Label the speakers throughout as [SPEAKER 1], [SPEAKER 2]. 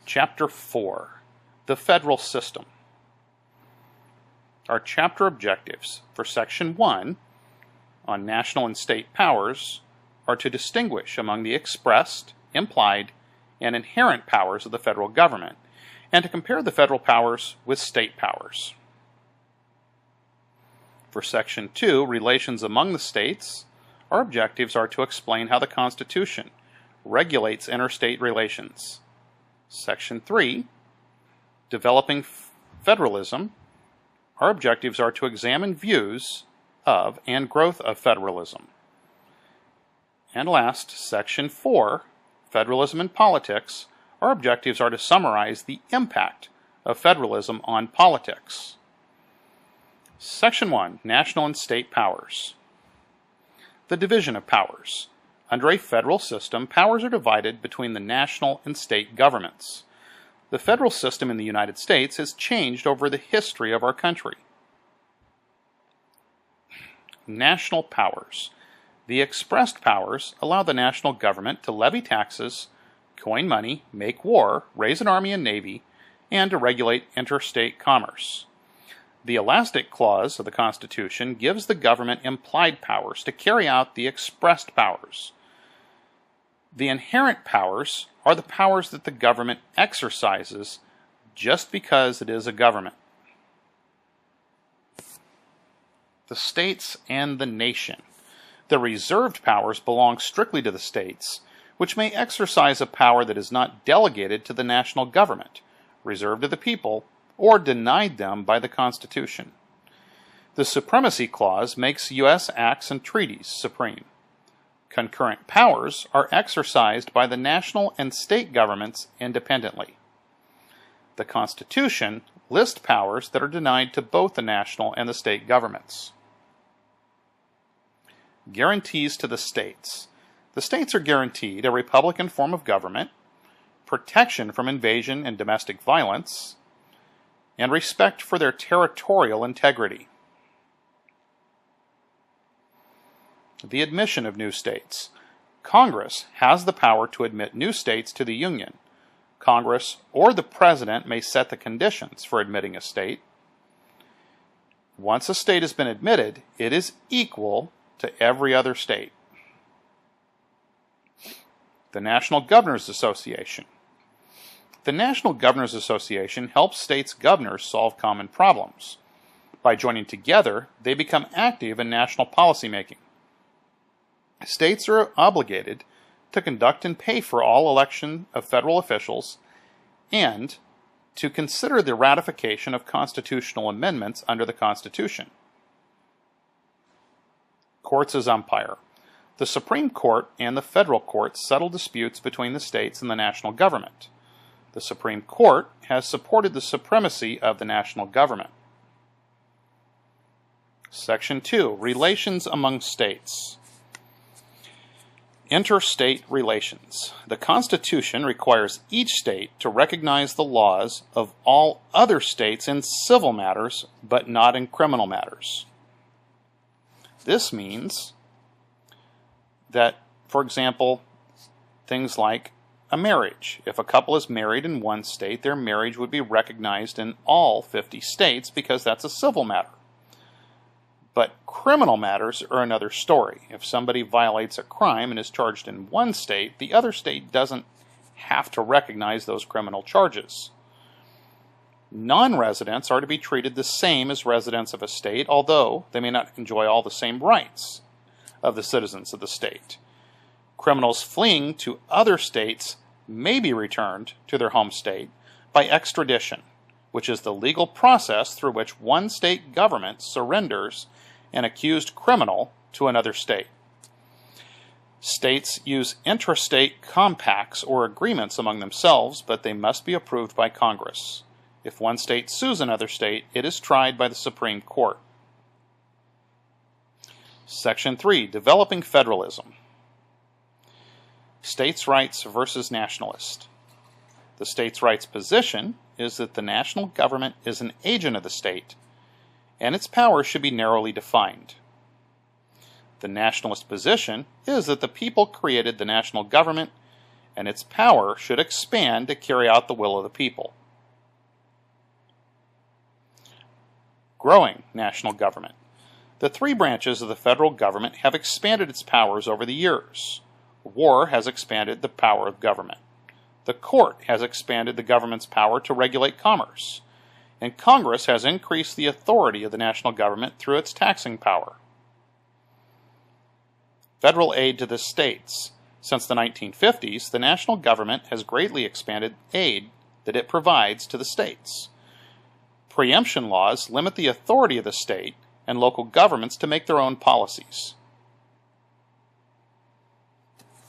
[SPEAKER 1] Chapter 4, the Federal System. Our chapter objectives for Section 1 on national and state powers are to distinguish among the expressed, implied, and inherent powers of the federal government, and to compare the federal powers with state powers. For Section 2, Relations Among the States, our objectives are to explain how the Constitution regulates interstate relations. Section 3, Developing Federalism, our objectives are to examine views of and growth of federalism. And last, Section 4, Federalism and Politics, our objectives are to summarize the impact of federalism on politics. Section 1, National and State Powers. The division of powers. Under a federal system, powers are divided between the national and state governments. The federal system in the United States has changed over the history of our country. National powers. The expressed powers allow the national government to levy taxes, coin money, make war, raise an army and navy, and to regulate interstate commerce. The elastic clause of the Constitution gives the government implied powers to carry out the expressed powers. The inherent powers are the powers that the government exercises just because it is a government. The states and the nation. The reserved powers belong strictly to the states, which may exercise a power that is not delegated to the national government, reserved to the people, or denied them by the Constitution. The Supremacy Clause makes U.S. acts and treaties supreme. Concurrent powers are exercised by the national and state governments independently. The Constitution lists powers that are denied to both the national and the state governments. Guarantees to the states. The states are guaranteed a republican form of government, protection from invasion and domestic violence, and respect for their territorial integrity. The admission of new states. Congress has the power to admit new states to the Union. Congress or the President may set the conditions for admitting a state. Once a state has been admitted, it is equal to every other state. The National Governors Association. The National Governors Association helps states' governors solve common problems. By joining together, they become active in national policymaking. States are obligated to conduct and pay for all election of federal officials and to consider the ratification of constitutional amendments under the Constitution. Courts as umpire. The Supreme Court and the federal courts settle disputes between the states and the national government. The Supreme Court has supported the supremacy of the national government. Section 2, Relations Among States. Interstate relations. The Constitution requires each state to recognize the laws of all other states in civil matters, but not in criminal matters. This means that, for example, things like a marriage. If a couple is married in one state, their marriage would be recognized in all 50 states because that's a civil matter. But criminal matters are another story. If somebody violates a crime and is charged in one state, the other state doesn't have to recognize those criminal charges. Non-residents are to be treated the same as residents of a state, although they may not enjoy all the same rights of the citizens of the state. Criminals fleeing to other states may be returned to their home state by extradition, which is the legal process through which one state government surrenders an accused criminal to another state. States use intrastate compacts or agreements among themselves, but they must be approved by Congress. If one state sues another state, it is tried by the Supreme Court. Section 3, Developing Federalism. States' rights versus nationalist. The states' rights position is that the national government is an agent of the state, and its powers should be narrowly defined. The nationalist position is that the people created the national government, and its power should expand to carry out the will of the people. Growing national government. The three branches of the federal government have expanded its powers over the years. War has expanded the power of government. The court has expanded the government's power to regulate commerce. And Congress has increased the authority of the national government through its taxing power. Federal aid to the states. Since the 1950s, the national government has greatly expanded aid that it provides to the states. Preemption laws limit the authority of the state and local governments to make their own policies.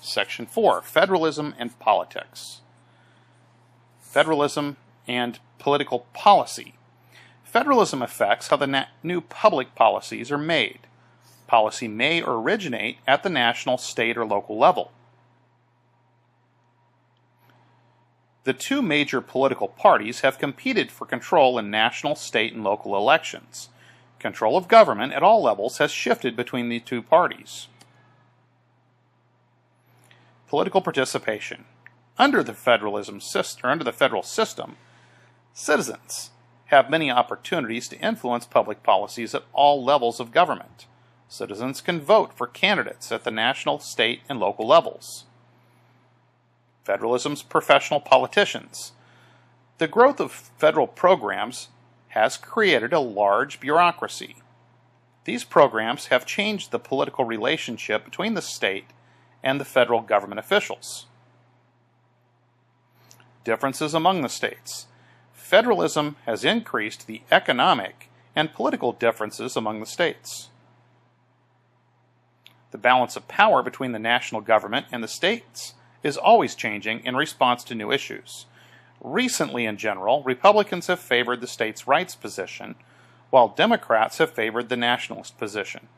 [SPEAKER 1] Section 4. Federalism and Politics. Federalism and Political Policy. Federalism affects how the new public policies are made. Policy may originate at the national, state, or local level. The two major political parties have competed for control in national, state, and local elections. Control of government at all levels has shifted between the two parties. Political participation. Under the federal system, citizens have many opportunities to influence public policies at all levels of government. Citizens can vote for candidates at the national, state, and local levels. Federalism's professional politicians. The growth of federal programs has created a large bureaucracy. These programs have changed the political relationship between the state and the federal government officials. Differences among the states. Federalism has increased the economic and political differences among the states. The balance of power between the national government and the states is always changing in response to new issues. Recently, in general, Republicans have favored the states' rights position, while Democrats have favored the nationalist position.